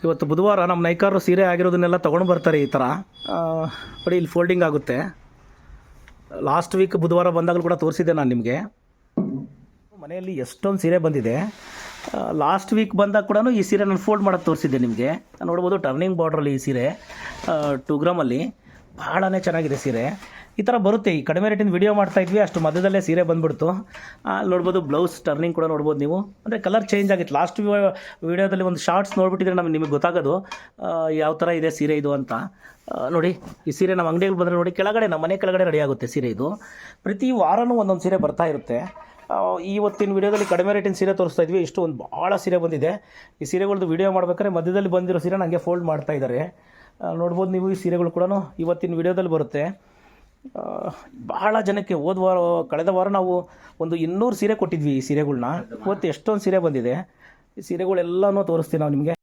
ಇವತ್ತು ಬುಧವಾರ ನಮ್ಮ ನೈಕಾರರು ಸೀರೆ ಆಗಿರೋದನ್ನೆಲ್ಲ ತೊಗೊಂಡು ಬರ್ತಾರೆ ಈ ಥರ. ನೋಡಿ ಇಲ್ಲಿ ಫೋಲ್ಡಿಂಗ್ ಆಗುತ್ತೆ. ಲಾಸ್ಟ್ ವೀಕ್ ಬುಧವಾರ ಬಂದಾಗಲೂ ಕೂಡ ತೋರಿಸಿದ್ದೆ ನಾನು ನಿಮಗೆ. ಮನೆಯಲ್ಲಿ ಎಷ್ಟೊಂದು ಸೀರೆ ಬಂದಿದೆ. ಲಾಸ್ಟ್ ವೀಕ್ ಬಂದಾಗ ಕೂಡ ಈ ಸೀರೆ ನಾನು ಫೋಲ್ಡ್ ಮಾಡೋದು ತೋರಿಸಿದ್ದೆ ನಿಮಗೆ. ನೋಡ್ಬೋದು ಟರ್ನಿಂಗ್ ಬಾರ್ಡ್ರಲ್ಲಿ ಈ ಸೀರೆ 2 ಗ್ರಾಮಲ್ಲಿ ಭಾಳನೇ ಚೆನ್ನಾಗಿದೆ ಸೀರೆ. ಈ ಥರ ಬರುತ್ತೆ. ಈ ಕಡಿಮೆ ರೇಟಿಂದ ವಿಡಿಯೋ ಮಾಡ್ತಾಯಿದ್ವಿ, ಅಷ್ಟು ಮಧ್ಯದಲ್ಲೇ ಸೀರೆ ಬಂದುಬಿಡ್ತು. ನೋಡ್ಬೋದು ಬ್ಲೌಸ್ ಟರ್ನಿಂಗ್ ಕೂಡ ನೋಡ್ಬೋದು ನೀವು. ಅಂದರೆ ಕಲರ್ ಚೇಂಜ್ ಆಗಿತ್ತು. ಲಾಸ್ಟ್ ವಿಡಿಯೋದಲ್ಲಿ ಒಂದು ಶಾರ್ಟ್ಸ್ ನೋಡ್ಬಿಟ್ಟಿದ್ರೆ ನಿಮಗೆ ಗೊತ್ತಾಗೋದು ಯಾವ ಥರ ಇದೆ ಸೀರೆ ಇದು ಅಂತ. ನೋಡಿ ಈ ಸೀರೆ ನಮ್ಮ ಅಂಗಡಿಯಲ್ಲಿ ಬಂದರೆ ನೋಡಿ ಕೆಳಗಡೆ ನಮ್ಮ ಮನೆ ಕೆಳಗಡೆ ರೆಡಿ ಆಗುತ್ತೆ ಸೀರೆ ಇದು. ಪ್ರತಿ ವಾರನೂ ಒಂದೊಂದು ಸೀರೆ ಬರ್ತಾ ಇರುತ್ತೆ. ಇವತ್ತಿನ ವಿಡಿಯೋದಲ್ಲಿ ಕಡಿಮೆ ರೇಟಿನ ಸೀರೆ ತೋರಿಸ್ತಾ ಇದ್ವಿ. ಇಷ್ಟು ಒಂದು ಭಾಳ ಸೀರೆ ಬಂದಿದೆ. ಈ ಸೀರೆಗಳದ್ದು ವಿಡಿಯೋ ಮಾಡ್ಬೇಕಾದ್ರೆ ಮಧ್ಯದಲ್ಲಿ ಬಂದಿರೋ ಸೀರೆ ನನಗೆ ಫೋಲ್ಡ್ ಮಾಡ್ತಾ ಇದ್ದಾರೆ. ನೋಡ್ಬೋದು ನೀವು. ಈ ಸೀರೆಗಳು ಕೂಡ ಇವತ್ತಿನ ವಿಡಿಯೋದಲ್ಲಿ ಬರುತ್ತೆ. ಬಹಳ ಜನಕ್ಕೆ ಕಳೆದ ವಾರ ನಾವು ಒಂದು 200 ಸೀರೆ ಕೊಟ್ಟಿದ್ವಿ ಈ ಸೀರೆಗಳ್ನ. ಇವತ್ತು ಎಷ್ಟೊಂದು ಸೀರೆ ಬಂದಿದೆ. ಈ ಸೀರೆಗಳೆಲ್ಲನೂ ತೋರಿಸ್ತೀವಿ ನಾವು ನಿಮಗೆ.